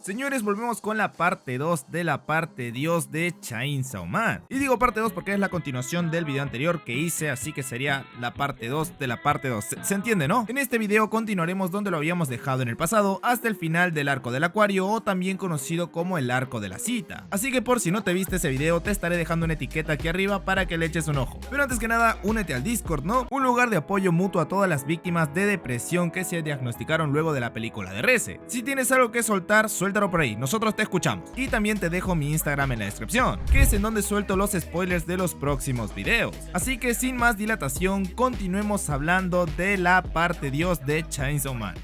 Señores, volvemos con la parte 2 de la parte Dios de Chainsaw Man. Y digo parte 2 porque es la continuación del video anterior que hice, así que sería la parte 2 de la parte 2. ¿Se entiende, no? En este video continuaremos donde lo habíamos dejado en el pasado, hasta el final del arco del acuario, o también conocido como el arco de la cita. Así que por si no te viste ese video, te estaré dejando una etiqueta aquí arriba para que le eches un ojo. Pero antes que nada, únete al Discord, ¿no? Un lugar de apoyo mutuo a todas las víctimas de depresión que se diagnosticaron luego de la película de REC. Si tienes algo que soltar, suéltalo por ahí, nosotros te escuchamos. Y también te dejo mi Instagram en la descripción, que es en donde suelto los spoilers de los próximos videos. Así que sin más dilatación, continuemos hablando de la parte Dios de Chainsaw Man.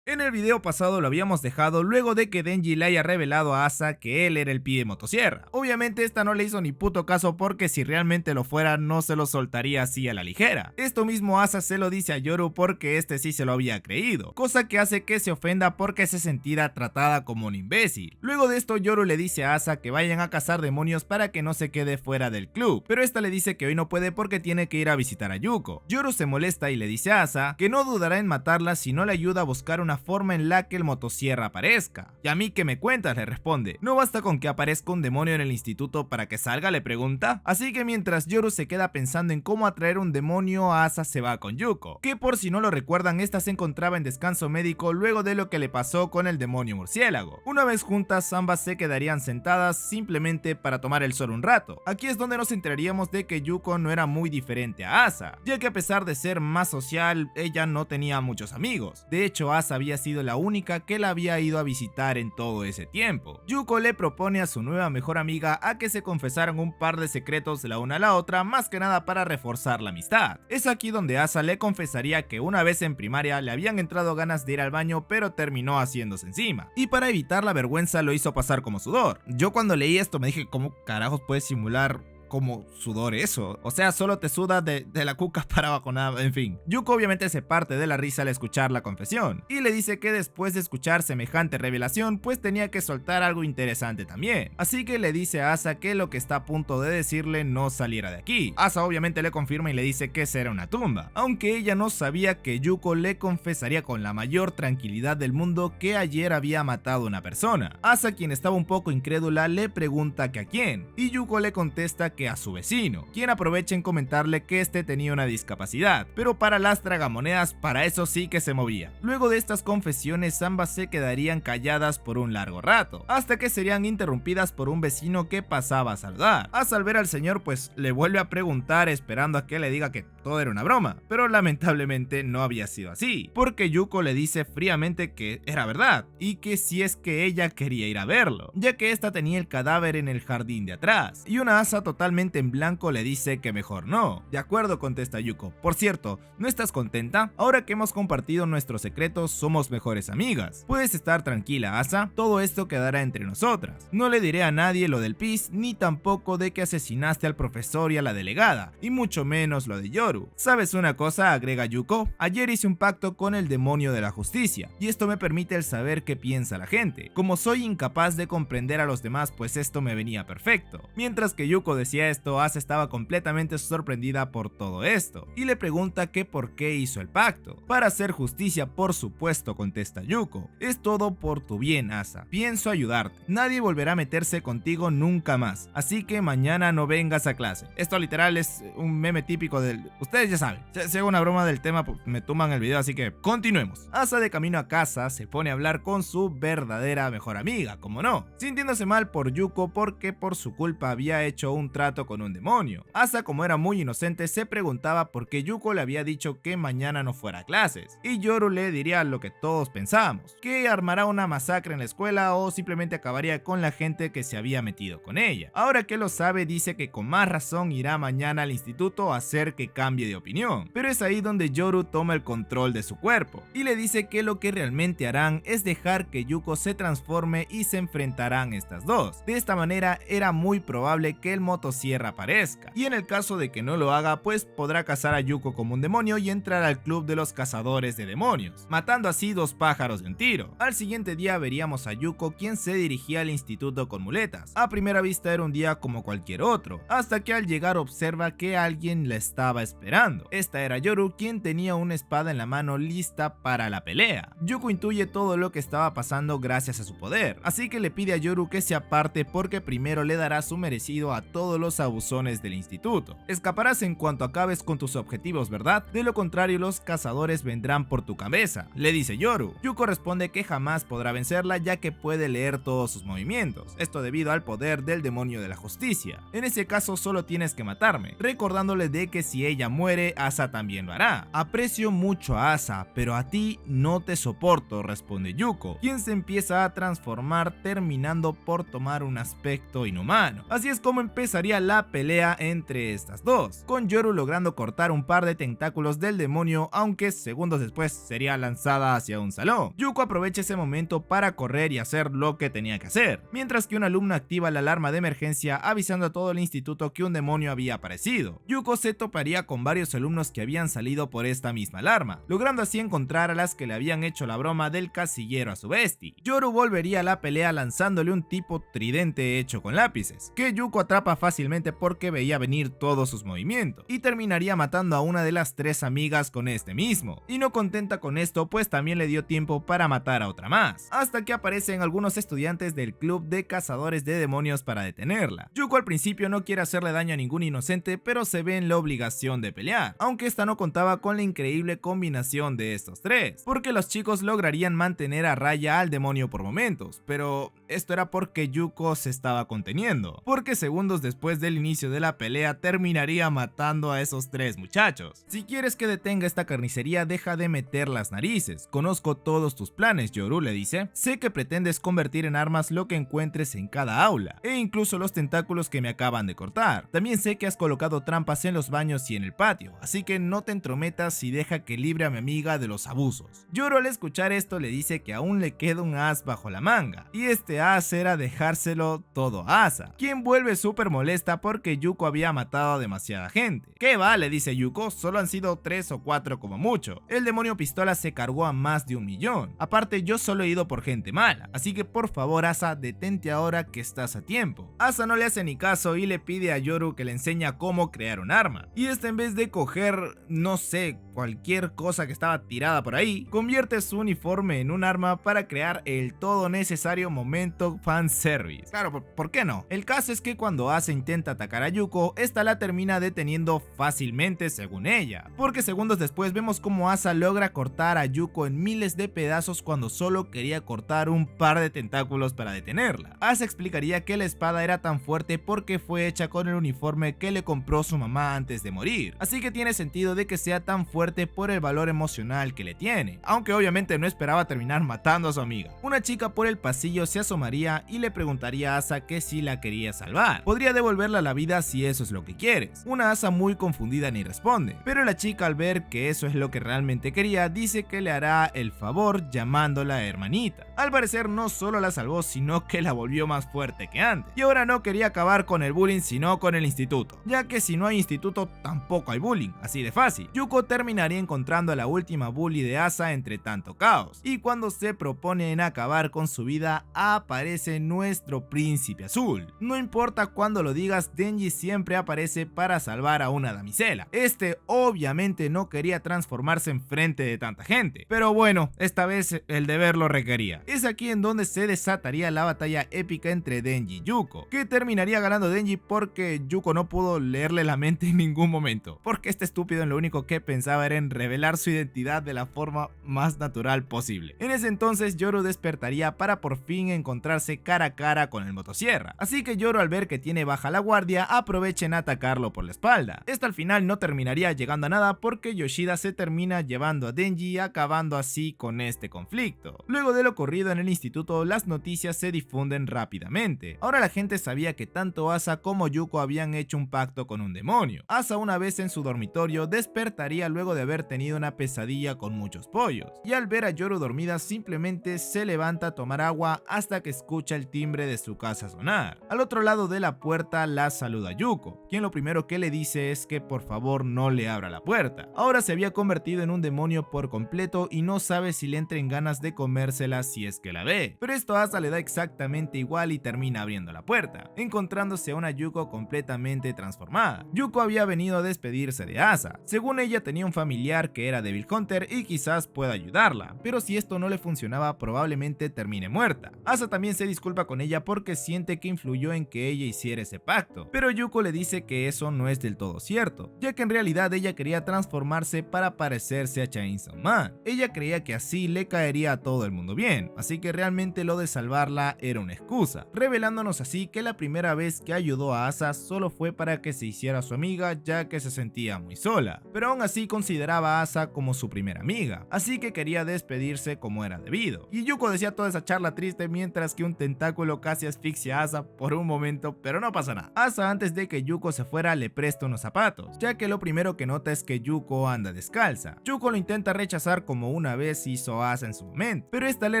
En el video pasado lo habíamos dejado luego de que Denji le haya revelado a Asa que él era el pibe motosierra. Obviamente esta no le hizo ni puto caso porque si realmente lo fuera no se lo soltaría así a la ligera. Esto mismo Asa se lo dice a Yoru porque este sí se lo había creído, cosa que hace que se ofenda porque se sentirá tratada como un imbécil. Luego de esto Yoru le dice a Asa que vayan a cazar demonios para que no se quede fuera del club, pero esta le dice que hoy no puede porque tiene que ir a visitar a Yuko. Yoru se molesta y le dice a Asa que no dudará en matarla si no le ayuda a buscar una forma en la que el motosierra aparezca. ¿Y a mí qué me cuentas?, le responde. ¿No basta con que aparezca un demonio en el instituto para que salga?, le pregunta. Así que mientras Yoru se queda pensando en cómo atraer un demonio, Asa se va con Yuko, que por si no lo recuerdan, esta se encontraba en descanso médico luego de lo que le pasó con el demonio murciélago. Una vez juntas, ambas se quedarían sentadas simplemente para tomar el sol un rato. Aquí es donde nos enteraríamos de que Yuko no era muy diferente a Asa, ya que a pesar de ser más social, ella no tenía muchos amigos. De hecho, Asa había sido la única que la había ido a visitar en todo ese tiempo. Yuko le propone a su nueva mejor amiga a que se confesaran un par de secretos la una a la otra, más que nada para reforzar la amistad. Es aquí donde Asa le confesaría que una vez en primaria le habían entrado ganas de ir al baño, pero terminó haciéndose encima, y para evitar la vergüenza lo hizo pasar como sudor. Yo cuando leí esto me dije, ¿cómo carajos puedes simular como sudor eso? O sea, solo te suda de la cuca para abajo, nada, en fin. Yuko obviamente se parte de la risa al escuchar la confesión, y le dice que después de escuchar semejante revelación, pues tenía que soltar algo interesante también. Así que le dice a Asa que lo que está a punto de decirle no saliera de aquí. Asa obviamente le confirma y le dice que será una tumba, aunque ella no sabía que Yuko le confesaría con la mayor tranquilidad del mundo que ayer había matado a una persona. Asa, quien estaba un poco incrédula, le pregunta que a quién, y Yuko le contesta que a su vecino, quien aprovecha en comentarle que este tenía una discapacidad, pero para las tragamonedas, para eso sí que se movía. Luego de estas confesiones, ambas se quedarían calladas por un largo rato, hasta que serían interrumpidas por un vecino que pasaba a saludar. Al ver al señor, pues le vuelve a preguntar esperando a que le diga que todo era una broma, pero lamentablemente no había sido así, porque Yuko le dice fríamente que era verdad, y que si es que ella quería ir a verlo, ya que esta tenía el cadáver en el jardín de atrás, y una Asa totalmente en blanco le dice que mejor no. De acuerdo, contesta Yuko. Por cierto, ¿no estás contenta? Ahora que hemos compartido nuestros secretos, somos mejores amigas. Puedes estar tranquila, Asa, todo esto quedará entre nosotras. No le diré a nadie lo del pis, ni tampoco de que asesinaste al profesor y a la delegada, y mucho menos lo de Yoru. ¿Sabes una cosa?, agrega Yuko. Ayer hice un pacto con el demonio de la justicia, y esto me permite el saber qué piensa la gente. Como soy incapaz de comprender a los demás, pues esto me venía perfecto. Mientras que Yuko decía esto, Asa estaba completamente sorprendida por todo esto, y le pregunta que por qué hizo el pacto. Para hacer justicia, por supuesto, contesta Yuko. Es todo por tu bien, Asa. Pienso ayudarte. Nadie volverá a meterse contigo nunca más, así que mañana no vengas a clase. Esto literal es un meme típico del... Ustedes ya saben, si hago una broma del tema, pues me tumban el video, así que continuemos. Asa, de camino a casa, se pone a hablar con su verdadera mejor amiga, como no, sintiéndose mal por Yuko porque por su culpa había hecho un trato con un demonio. Asa, como era muy inocente, se preguntaba por qué Yuko le había dicho que mañana no fuera a clases, y Yoru le diría lo que todos pensábamos, que armará una masacre en la escuela o simplemente acabaría con la gente que se había metido con ella. Ahora que lo sabe, dice que con más razón irá mañana al instituto a hacer que cambie de opinión, pero es ahí donde Yoru toma el control de su cuerpo, y le dice que lo que realmente harán es dejar que Yuko se transforme y se enfrentarán estas dos. De esta manera era muy probable que el motosierra motosierra aparezca, y en el caso de que no lo haga, pues podrá cazar a Yuko como un demonio y entrar al club de los cazadores de demonios, matando así dos pájaros de un tiro. Al siguiente día veríamos a Yuko, quien se dirigía al instituto con muletas. A primera vista era un día como cualquier otro, hasta que al llegar observa que alguien la estaba esperando. Esta era Yoru, quien tenía una espada en la mano lista para la pelea. Yuko intuye todo lo que estaba pasando gracias a su poder, así que le pide a Yoru que se aparte porque primero le dará su merecido a todos los abusones del instituto. Escaparás en cuanto acabes con tus objetivos, ¿verdad? De lo contrario, los cazadores vendrán por tu cabeza, le dice Yoru. Yuko responde que jamás podrá vencerla, ya que puede leer todos sus movimientos, esto debido al poder del demonio de la justicia. En ese caso solo tienes que matarme, recordándole de que si ella muere, Asa también lo hará. Aprecio mucho a Asa, pero a ti no te soporto, responde Yuko, quien se empieza a transformar, terminando por tomar un aspecto inhumano. Así es como empezaría la pelea entre estas dos, con Yoru logrando cortar un par de tentáculos del demonio, aunque segundos después sería lanzada hacia un salón. Yuko aprovecha ese momento para correr y hacer lo que tenía que hacer, mientras que un alumno activa la alarma de emergencia avisando a todo el instituto que un demonio había aparecido. Yuko se toparía con varios alumnos que habían salido por esta misma alarma, logrando así encontrar a las que le habían hecho la broma del casillero a su bestie. Yoru volvería a la pelea lanzándole un tipo tridente hecho con lápices, que Yuko atrapa fácilmente porque veía venir todos sus movimientos, y terminaría matando a una de las tres amigas con este mismo. Y no contenta con esto, pues también le dio tiempo para matar a otra más, hasta que aparecen algunos estudiantes del club de cazadores de demonios para detenerla. Yuko al principio no quiere hacerle daño a ningún inocente, pero se ve en la obligación de pelear, aunque esta no contaba con la increíble combinación de estos tres, porque los chicos lograrían mantener a raya al demonio por momentos, pero esto era porque Yuko se estaba conteniendo, porque segundos después del inicio de la pelea terminaría matando a esos tres muchachos. Si quieres que detenga esta carnicería, deja de meter las narices. Conozco todos tus planes, Yoru le dice. Sé que pretendes convertir en armas lo que encuentres en cada aula, e incluso los tentáculos que me acaban de cortar. También sé que has colocado trampas en los baños y en el patio, así que no te entrometas y deja que libre a mi amiga de los abusos. Yoru al escuchar esto le dice que aún le queda un as bajo la manga, y este as era dejárselo todo a Asa, quien vuelve súper molesta porque Yuko había matado a demasiada gente. ¿Qué va?, le dice Yuko, solo han sido 3 o 4 como mucho. El demonio pistola se cargó a más de 1 millón. Aparte, yo solo he ido por gente mala, así que por favor Asa, detente ahora que estás a tiempo. Asa no le hace ni caso y le pide a Yoru que le enseñe cómo crear un arma, y esta en vez de coger, no sé, cualquier cosa que estaba tirada por ahí, convierte su uniforme en un arma para crear el todo necesario momento fanservice. Claro, ¿por qué no? El caso es que cuando Asa intenta atacar a Yuko, esta la termina deteniendo fácilmente según ella, porque segundos después vemos como Asa logra cortar a Yuko en miles de pedazos cuando solo quería cortar un par de tentáculos para detenerla. Asa explicaría que la espada era tan fuerte porque fue hecha con el uniforme que le compró su mamá antes de morir, así que tiene sentido de que sea tan fuerte por el valor emocional que le tiene, aunque obviamente no esperaba terminar matando a su amiga. Una chica por el pasillo se asomaría y le preguntaría a Asa que si la quería salvar. Podría devolverla la vida si eso es lo que quieres. Una Asa muy confundida ni responde, pero la chica al ver que eso es lo que realmente quería, dice que le hará el favor llamándola hermanita. Al parecer no solo la salvó, sino que la volvió más fuerte que antes, y ahora no quería acabar con el bullying sino con el instituto, ya que si no hay instituto tampoco hay bullying, así de fácil. Yuko terminaría encontrando a la última bully de Asa entre tanto caos, y cuando se propone en acabar con su vida, aparece nuestro príncipe azul. No importa cuándo lo digas, Denji siempre aparece para salvar a una damisela. Este obviamente no quería transformarse en frente de tanta gente, pero bueno, esta vez el deber lo requería. Es aquí en donde se desataría la batalla épica entre Denji y Yuko, que terminaría ganando Denji porque Yuko no pudo leerle la mente en ningún momento, porque este estúpido en lo único que pensaba era en revelar su identidad de la forma más natural posible. En ese entonces Yoru despertaría para por fin encontrarse cara a cara con el motosierra, así que Yoru, al ver que tiene baja la guardia, aprovecha en atacarlo por la espalda. Esto al final no terminaría llegando a nada porque Yoshida se termina llevando a Denji, acabando así con este conflicto. Luego de lo ocurrido en el instituto, las noticias se difunden rápidamente. Ahora la gente sabía que tanto Asa como Yuko habían hecho un pacto con un demonio. Asa, una vez en su dormitorio, despertaría luego de haber tenido una pesadilla con muchos pollos, y al ver a Yoru dormida simplemente se levanta a tomar agua hasta que escucha el timbre de su casa sonar. Al otro lado de la puerta Asa la saluda a Yuko, quien lo primero que le dice es que por favor no le abra la puerta. Ahora se había convertido en un demonio por completo y no sabe si le entren ganas de comérsela si es que la ve, pero esto a Asa le da exactamente igual y termina abriendo la puerta, encontrándose a una Yuko completamente transformada. Yuko había venido a despedirse de Asa. Según ella tenía un familiar que era Devil Hunter y quizás pueda ayudarla, pero si esto no le funcionaba probablemente termine muerta. Asa también se disculpa con ella porque siente que influyó en que ella hiciera ese pacto, pero Yuko le dice que eso no es del todo cierto, ya que en realidad ella quería transformarse para parecerse a Chainsaw Man. Ella creía que así le caería a todo el mundo bien, así que realmente lo de salvarla era una excusa, revelándonos así que la primera vez que ayudó a Asa solo fue para que se hiciera su amiga, ya que se sentía muy sola, pero aún así consideraba a Asa como su primera amiga, así que quería despedirse como era debido. Y Yuko decía toda esa charla triste mientras que un tentáculo casi asfixia a Asa por un momento, pero no pasa nada. Asa, antes de que Yuko se fuera, le presta unos zapatos, ya que lo primero que nota es que Yuko anda descalza. Yuko lo intenta rechazar como una vez hizo Asa en su momento, pero esta le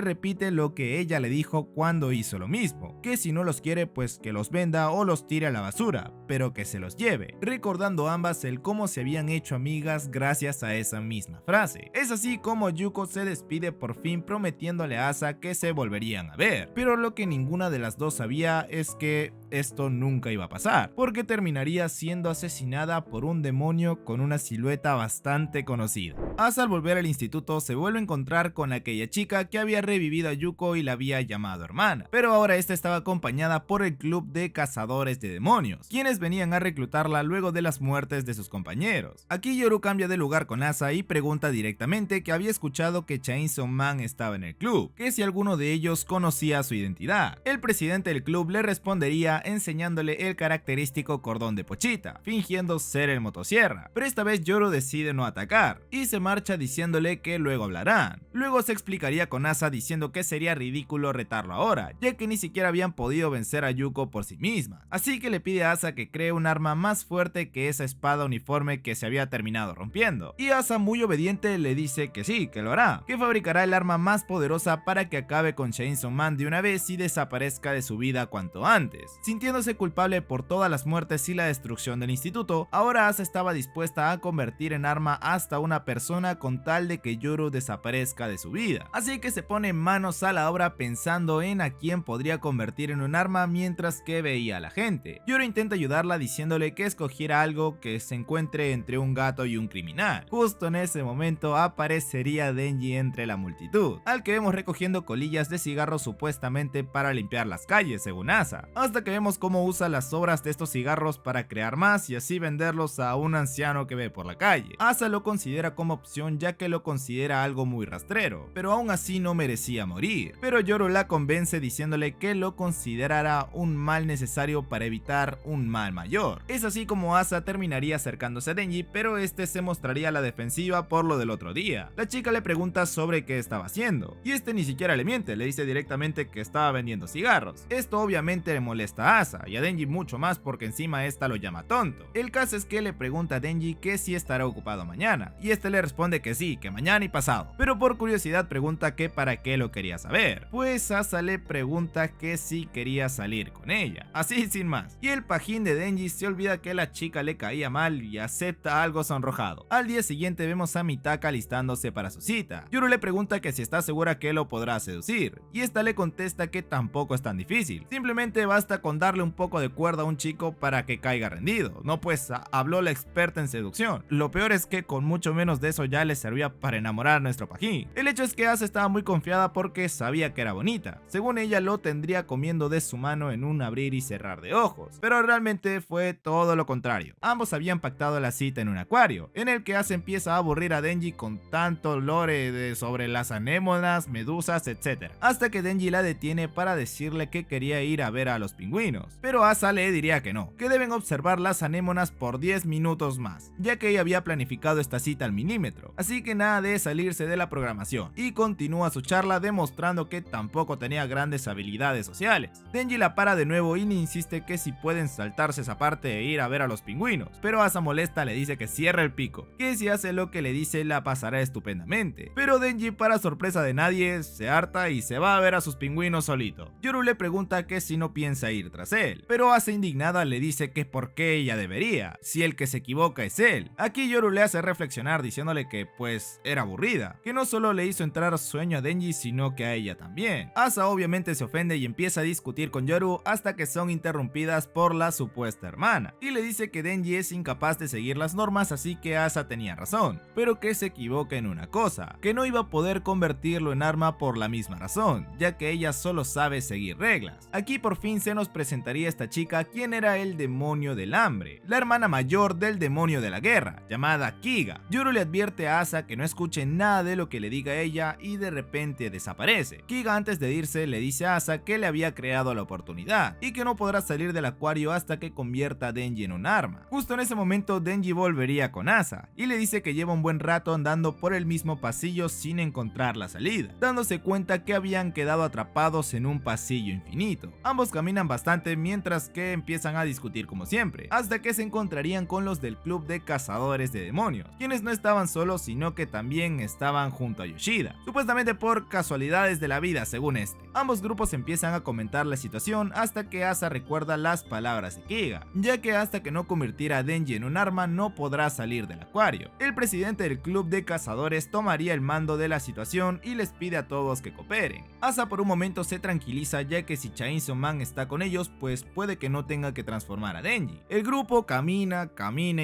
repite lo que ella le dijo cuando hizo lo mismo, que si no los quiere pues que los venda o los tire a la basura, pero que se los lleve, recordando ambas el cómo se habían hecho amigas gracias a esa misma frase. Es así como Yuko se despide por fin prometiéndole a Asa que se volverían a ver, pero lo que ninguna de las dos sabía es que esto nunca iba a pasar, porque terminaría siendo asesinada por un demonio con una silueta bastante conocida. Asa, al volver al instituto, se vuelve a encontrar con aquella chica que había revivido a Yuko y la había llamado hermana, pero ahora esta estaba acompañada por el club de cazadores de demonios, quienes venían a reclutarla luego de las muertes de sus compañeros. Aquí Yoru cambia de lugar con Asa y pregunta directamente que había escuchado que Chainsaw Man estaba en el club, que si alguno de ellos conocía su identidad. El presidente del club le respondería enseñándole el característico cordón de Pochita, fingiendo ser el motosierra, pero esta vez Yoru decide no atacar y se marcha diciéndole que luego hablarán. Luego se explicaría con Asa diciendo que sería ridículo retarlo ahora, ya que ni siquiera habían podido vencer a Yuko por sí misma, así que le pide a Asa que cree un arma más fuerte que esa espada uniforme que se había terminado rompiendo, y Asa, muy obediente, le dice que sí, que lo hará, que fabricará el arma más poderosa para que acabe con Chainsaw Man de una vez y desaparezca de su vida cuanto antes. Sintiéndose culpable por todas las muertes y la destrucción del instituto, ahora Asa estaba dispuesta a convertir en arma hasta una persona con tal de que Yoru desaparezca de su vida, así que se pone manos a la obra pensando en a quién podría convertir en un arma mientras que veía a la gente. Yoru intenta ayudarla diciéndole que escogiera algo que se encuentre entre un gato y un criminal. Justo en ese momento aparecería Denji entre la multitud, al que vemos recogiendo colillas de cigarros supuestamente para limpiar las calles según Asa, hasta que vemos cómo usa las sobras de estos cigarros para crear más y así venderlos a un anciano que ve por la calle. Asa lo considera como opción ya que lo considera algo muy rastrero, pero aún así no merecía morir, pero Yoru la convence diciéndole que lo considerará un mal necesario para evitar un mal mayor. Es así como Asa terminaría acercándose a Denji, pero este se mostraría a la defensiva por lo del otro día. La chica le pregunta sobre qué estaba haciendo, y este ni siquiera le miente, le dice directamente que estaba vendiendo cigarros. Esto obviamente le molesta a Asa, y a Denji mucho más porque encima esta lo llama tonto. El caso es que le pregunta a Denji que si estará ocupado mañana, y este le responde que sí, que mañana y pasado, pero por curiosidad pregunta que para qué lo quería saber, pues Asa le pregunta que si quería salir con ella, así sin más, y el pajín de Denji se olvida que la chica le caía mal y acepta algo sonrojado. Al día siguiente vemos a Mitaka alistándose para su cita. Yoru le pregunta que si está segura que lo podrá seducir, y esta le contesta que tampoco es tan difícil, simplemente basta con darle un poco de cuerda a un chico para que caiga rendido. No, pues habló la experta en seducción. Lo peor es que con mucho menos de eso ya le servía para enamorar a nuestro pajín. El hecho es que Asa estaba muy confiada porque sabía que era bonita. Según ella lo tendría comiendo de su mano en un abrir y cerrar de ojos, pero realmente fue todo lo contrario. Ambos habían pactado la cita en un acuario, en el que Asa empieza a aburrir a Denji con tanto lore sobre las anémonas, medusas, etc. Hasta que Denji la detiene para decirle que quería ir a ver a los pingüinos, pero Asa le diría que no, que deben observar las anémonas por 10 minutos más, ya que ella había planificado esta cita al milímetro. perímetro, así que nada de salirse de la programación, y continúa su charla demostrando que tampoco tenía grandes habilidades sociales. Denji la para de nuevo y le insiste que si pueden saltarse esa parte e ir a ver a los pingüinos, pero Asa molesta le dice que cierre el pico, que si hace lo que le dice la pasará estupendamente, pero Denji, para sorpresa de nadie, se harta y se va a ver a sus pingüinos solito. Yoru le pregunta que si no piensa ir tras él, pero Asa indignada le dice que por qué ella debería, si el que se equivoca es él. Aquí Yoru le hace reflexionar diciéndole que pues era aburrida, que no solo le hizo entrar sueño a Denji sino que a ella también. Asa obviamente se ofende y empieza a discutir con Yoru hasta que son interrumpidas por la supuesta hermana, y le dice que Denji es incapaz de seguir las normas, así que Asa tenía razón, pero que se equivoca en una cosa, que no iba a poder convertirlo en arma por la misma razón, ya que ella solo sabe seguir reglas. Aquí por fin se nos presentaría esta chica, quien era el demonio del hambre, la hermana mayor del demonio de la guerra, llamada Kiga. Yoru le advierte a Asa que no escuche nada de lo que le diga ella y de repente desaparece. Kiga, antes de irse, le dice a Asa que le había creado la oportunidad y que no podrá salir del acuario hasta que convierta a Denji en un arma. Justo en ese momento Denji volvería con Asa y le dice que lleva un buen rato andando por el mismo pasillo sin encontrar la salida, dándose cuenta que habían quedado atrapados en un pasillo infinito. Ambos caminan bastante mientras que empiezan a discutir como siempre, hasta que se encontrarían con los del club de cazadores de demonios, quienes no estaban solos sino que también estaban junto a Yoshida, supuestamente por casualidades de la vida según este. Ambos grupos empiezan a comentar la situación hasta que Asa recuerda las palabras de Kiga, ya que hasta que no convirtiera a Denji en un arma no podrá salir del acuario. El presidente del club de cazadores tomaría el mando de la situación y les pide a todos que cooperen. Asa por un momento se tranquiliza, ya que si Chainsaw Man está con ellos pues puede que no tenga que transformar a Denji. El grupo camina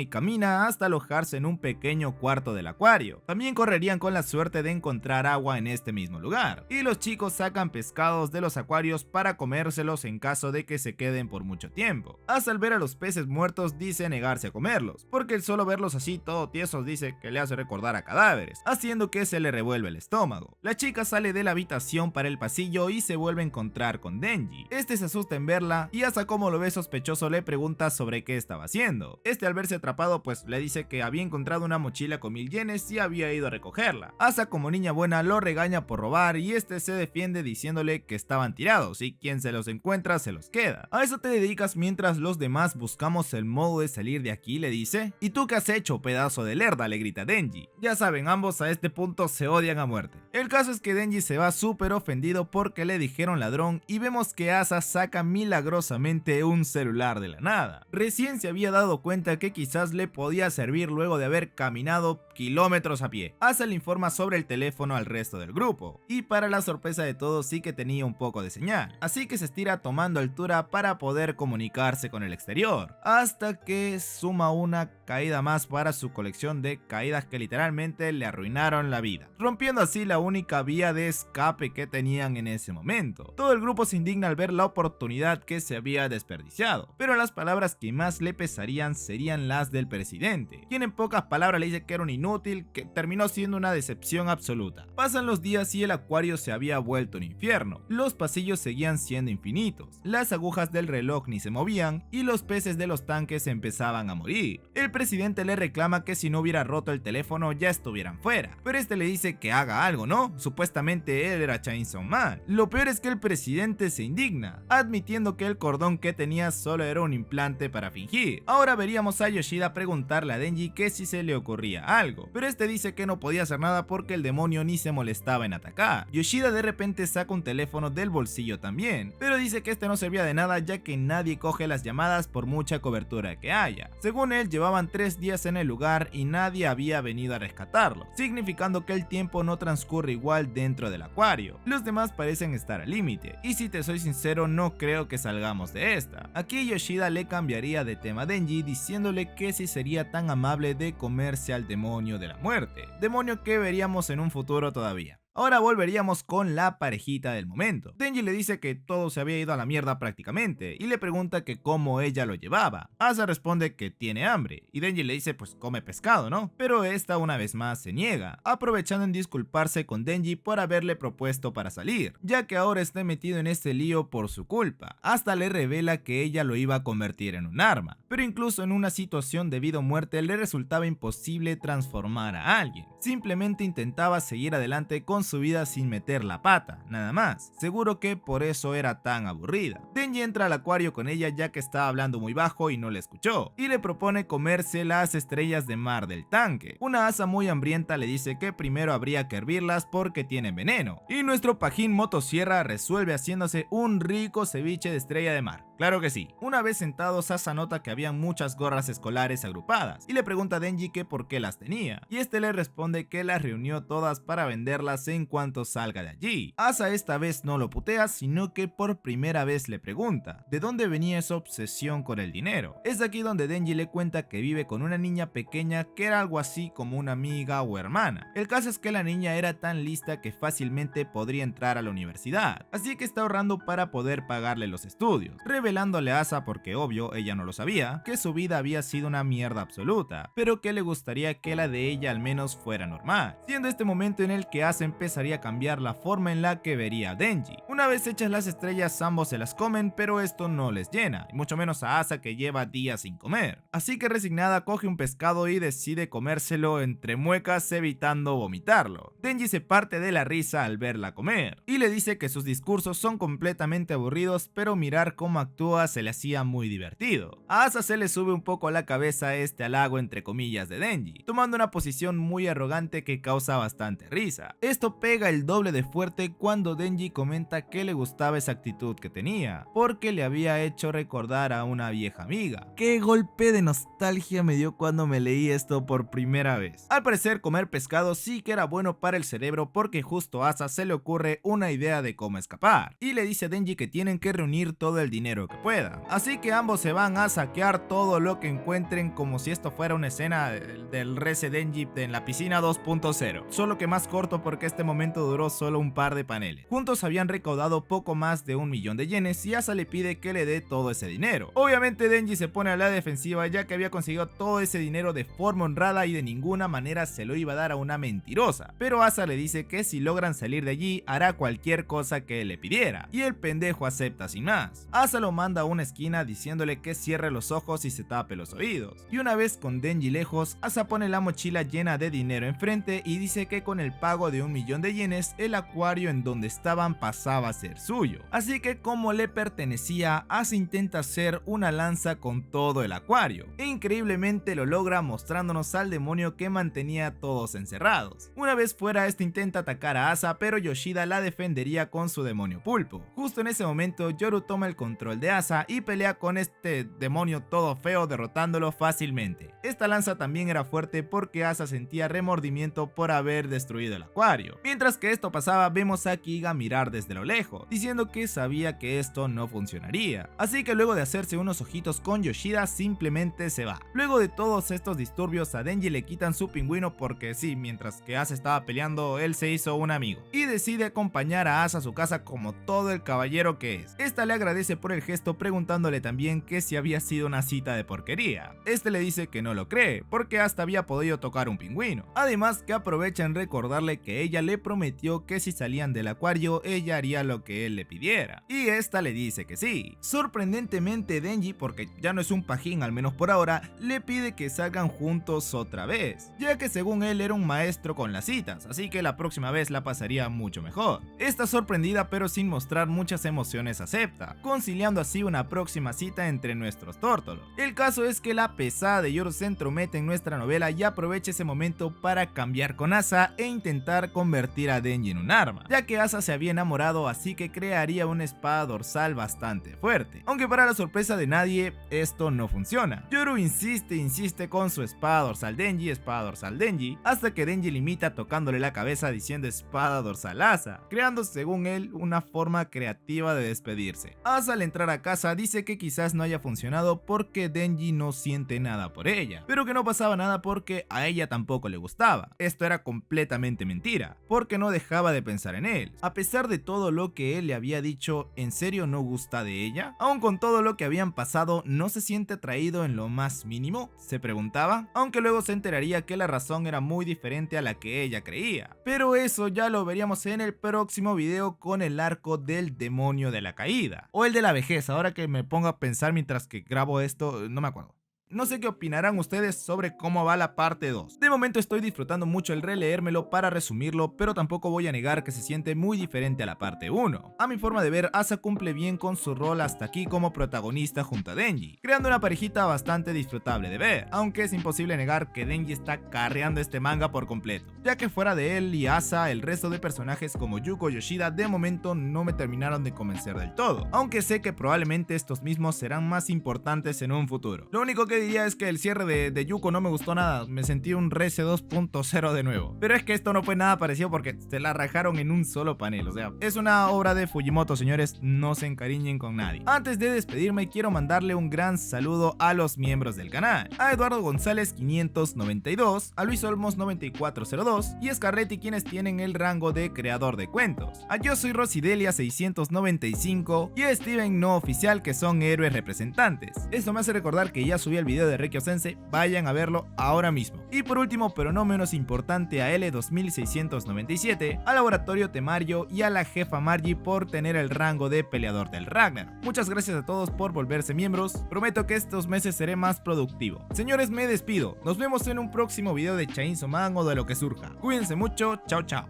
y camina hasta alojarse en un pequeño cuarto del acuario. También correrían con la suerte de encontrar agua en este mismo lugar, y los chicos sacan pescados de los acuarios para comérselos en caso de que se queden por mucho tiempo. Asa, al ver a los peces muertos, dice negarse a comerlos, porque el solo verlos así todo tiesos dice que le hace recordar a cadáveres, haciendo que se le revuelve el estómago. La chica sale de la habitación para el pasillo y se vuelve a encontrar con Denji. Este se asusta en verla y Asa, como lo ve sospechoso, le pregunta sobre qué estaba haciendo. Este, al verse atrapado, pues le dice que había encontrado una mochila con 1000 yenes y había ido a recogerla. Asa, como niña buena, lo regaña por robar y este se defiende diciéndole que estaban tirados y quien se los encuentra se los queda. A eso te dedicas mientras los demás buscamos el modo de salir de aquí, le dice. ¿Y tú qué has hecho, pedazo de lerda?, le grita Denji. Ya saben, ambos a este punto se odian a muerte. El caso es que Denji se va súper ofendido porque le dijeron ladrón y vemos que Asa saca milagrosamente un celular de la nada. Recién se había dado cuenta que quizás le podía servir luego de haber caminado kilómetros a pie. Asa le informa sobre el teléfono al resto del grupo y para la sorpresa de todos sí que tenía un poco de señal, así que se estira tomando altura para poder comunicarse con el exterior, hasta que suma una caída más para su colección de caídas que literalmente le arruinaron la vida, rompiendo así la única vía de escape que tenían en ese momento. Todo el grupo se indigna al ver la oportunidad que se había desperdiciado, pero las palabras que más le pesarían serían las del presidente, quien en pocas palabras le dice que era un inútil, que terminó siendo una decepción absoluta. Pasan los días y el acuario se había vuelto un infierno. Los pasillos seguían siendo infinitos, las agujas del reloj ni se movían y los peces de los tanques empezaban a morir. El presidente le reclama que si no hubiera roto el teléfono ya estuvieran fuera, pero este le dice que haga algo, ¿no? Supuestamente él era Chainsaw Man. Lo peor es que el presidente se indigna, admitiendo que el cordón que tenía solo era un implante para fingir. Ahora veríamos a Yoshida preguntarle a Denji que si se le ocurría algo, pero este dice que no podía hacer nada porque el demonio ni se molestaba en atacar. Yoshida de repente saca un teléfono del bolsillo también, pero dice que este no servía de nada ya que nadie coge las llamadas por mucha cobertura que haya. Según él, llevaban 3 días en el lugar y nadie había venido a rescatarlo, significando que el tiempo no transcurre igual dentro del acuario. Los demás parecen estar al límite, y si te soy sincero no creo que salgamos de esta. Aquí Yoshida le cambiaría de tema a Denji diciéndole que si sería tan amable de comerse al demonio de la muerte, demonio que veríamos en un futuro todavía. Ahora volveríamos con la parejita del momento. Denji le dice que todo se había ido a la mierda prácticamente y le pregunta que cómo ella lo llevaba. Asa responde que tiene hambre y Denji le dice pues come pescado, ¿no? Pero esta una vez más se niega, aprovechando en disculparse con Denji por haberle propuesto para salir, ya que ahora está metido en este lío por su culpa. Hasta le revela que ella lo iba a convertir en un arma, pero incluso en una situación de vida o muerte le resultaba imposible transformar a alguien. simplemente intentaba seguir adelante con su vida sin meter la pata, nada más. Seguro que por eso era tan aburrida. Denji entra al acuario con ella ya que estaba hablando muy bajo y no le escuchó, y le propone comerse las estrellas de mar del tanque. Una asa muy hambrienta le dice que primero habría que hervirlas porque tienen veneno, y nuestro pajín motosierra resuelve haciéndose un rico ceviche de estrella de mar. Claro que sí. Una vez sentados, Asa nota que había muchas gorras escolares agrupadas y le pregunta a Denji que por qué las tenía, y este le responde que las reunió todas para venderlas en cuanto salga de allí. Asa esta vez no lo putea, sino que por primera vez le pregunta de dónde venía esa obsesión con el dinero. Es aquí donde Denji le cuenta que vive con una niña pequeña que era algo así como una amiga o hermana. El caso es que la niña era tan lista que fácilmente podría entrar a la universidad, así que está ahorrando para poder pagarle los estudios, revelándole a Asa, porque obvio ella no lo sabía, que su vida había sido una mierda absoluta, pero que le gustaría que la de ella al menos fuera normal, siendo este momento en el que Asa empezaría a cambiar la forma en la que vería a Denji. Una vez hechas las estrellas, ambos se las comen, pero esto no les llena, y mucho menos a Asa, que lleva días sin comer. Así que resignada coge un pescado y decide comérselo entre muecas, evitando vomitarlo. Denji se parte de la risa al verla comer, y le dice que sus discursos son completamente aburridos, pero mirar cómo actúa se le hacía muy divertido. A Asa se le sube un poco a la cabeza este halago entre comillas de Denji, tomando una posición muy arrogante que causa bastante risa. Esto pega el doble de fuerte cuando Denji comenta que le gustaba esa actitud que tenía, porque le había hecho recordar a una vieja amiga. ¡Qué golpe de nostalgia me dio cuando me leí esto por primera vez! Al parecer, comer pescado sí que era bueno para el cerebro, porque justo a Asa se le ocurre una idea de cómo escapar, y le dice a Denji que tienen que reunir todo el dinero que puedan. Así que ambos se van a saquear todo lo que encuentren, como si esto fuera una escena del Rese Denji en la piscina 2.0, solo que más corto porque este momento duró solo un par de paneles. Juntos habían recaudado poco más de 1 millón de yenes y Asa le pide que le dé todo ese dinero. Obviamente Denji se pone a la defensiva, ya que había conseguido todo ese dinero de forma honrada y de ninguna manera se lo iba a dar a una mentirosa, pero Asa le dice que si logran salir de allí hará cualquier cosa que él le pidiera, y el pendejo acepta sin más. Asa lo manda a una esquina diciéndole que cierre los ojos y se tape los oídos, y una vez con Denji lejos, Asa pone la mochila llena de dinero enfrente y dice que con el pago de 1 millón de yenes el acuario en donde estaban pasaba a ser suyo. Así que como le pertenecía, Asa intenta hacer una lanza con todo el acuario, e increíblemente lo logra, mostrándonos al demonio que mantenía a todos encerrados. Una vez fuera, este intenta atacar a Asa, pero Yoshida la defendería con su demonio pulpo. Justo en ese momento Yoru toma el control de Asa y pelea con este demonio todo feo, derrotándolo fácilmente. Esta lanza también era fuerte porque Asa sentía remordimiento por haber destruido el acuario. Mientras que esto pasaba, vemos a Kiga mirar desde lo lejos, diciendo que sabía que esto no funcionaría. Así que luego de hacerse unos ojitos con Yoshida, simplemente se va. Luego de todos estos disturbios, a Denji le quitan su pingüino porque sí, mientras que Asa estaba peleando, él se hizo un amigo, y decide acompañar a Asa a su casa como todo el caballero que es. Esta le agradece por el gesto, preguntándole también que si había sido una cita de porquería. Este le dice que no lo cree, porque hasta había podido tocar un pingüino. Además que aprovecha en recordarle que ella le prometió que si salían del acuario, ella haría lo que él le pidiera, y esta le dice que sí. Sorprendentemente Denji, porque ya no es un pajín al menos por ahora, le pide que salgan juntos otra vez, ya que según él era un maestro con las citas, así que la próxima vez la pasaría mucho mejor. Está sorprendida, pero sin mostrar muchas emociones acepta, conciliando así una próxima cita entre nuestros tórtolos. El caso es que la pesada de Yoru se entromete en nuestra novela y aprovecha ese momento para cambiar con Asa e intentar convertir a Denji en un arma, ya que Asa se había enamorado, así que crearía una espada dorsal bastante fuerte. Aunque para la sorpresa de nadie, esto no funciona. Yoru insiste con su espada dorsal Denji, hasta que Denji limita tocándole la cabeza diciendo espada dorsal Asa, creando según él una forma creativa de despedirse. Asa al entrar a casa dice que quizás no haya funcionado porque Denji no siente nada por ella, pero que no pasaba nada porque a ella tampoco le gustaba. Esto era completamente mentira, porque no dejaba de pensar en él. A pesar de todo lo que él le había dicho, ¿en serio no gusta de ella? Aún con todo lo que habían pasado, ¿no se siente atraído en lo más mínimo?, se preguntaba, aunque luego se enteraría que la razón era muy diferente a la que ella creía. Pero eso ya lo veríamos en el próximo video con el arco del demonio de la caída, o el de la vejez. Ahora que me pongo a pensar mientras que grabo esto, no me acuerdo. No sé qué opinarán ustedes sobre cómo va la parte 2. De momento estoy disfrutando mucho el releérmelo para resumirlo, pero tampoco voy a negar que se siente muy diferente a la parte 1. A mi forma de ver, Asa cumple bien con su rol hasta aquí como protagonista junto a Denji, creando una parejita bastante disfrutable de ver, aunque es imposible negar que Denji está carreando este manga por completo, ya que fuera de él y Asa, el resto de personajes como Yuko y Yoshida de momento no me terminaron de convencer del todo, aunque sé que probablemente estos mismos serán más importantes en un futuro. Lo único que diría es que el cierre de Yuko no me gustó nada, me sentí un Rece 2.0 de nuevo, pero es que esto no fue nada parecido porque se la rajaron en un solo panel, o sea, es una obra de Fujimoto, señores, no se encariñen con nadie. Antes de despedirme quiero mandarle un gran saludo a los miembros del canal, a Eduardo González 592, a Luis Olmos 9402 y Scarletti, quienes tienen el rango de creador de cuentos, a Yo Soy Rosidelia 695 y a Steven No Oficial, que son héroes representantes. Esto me hace recordar que ya subí el video de Reikio Sensei, vayan a verlo ahora mismo. Y por último, pero no menos importante, a L2697, a Laboratorio Temario y a la jefa Margie por tener el rango de peleador del Ragnar. Muchas gracias a todos por volverse miembros, prometo que estos meses seré más productivo. Señores, me despido, nos vemos en un próximo video de Chainsaw Man o de lo que surja. Cuídense mucho, chao chao.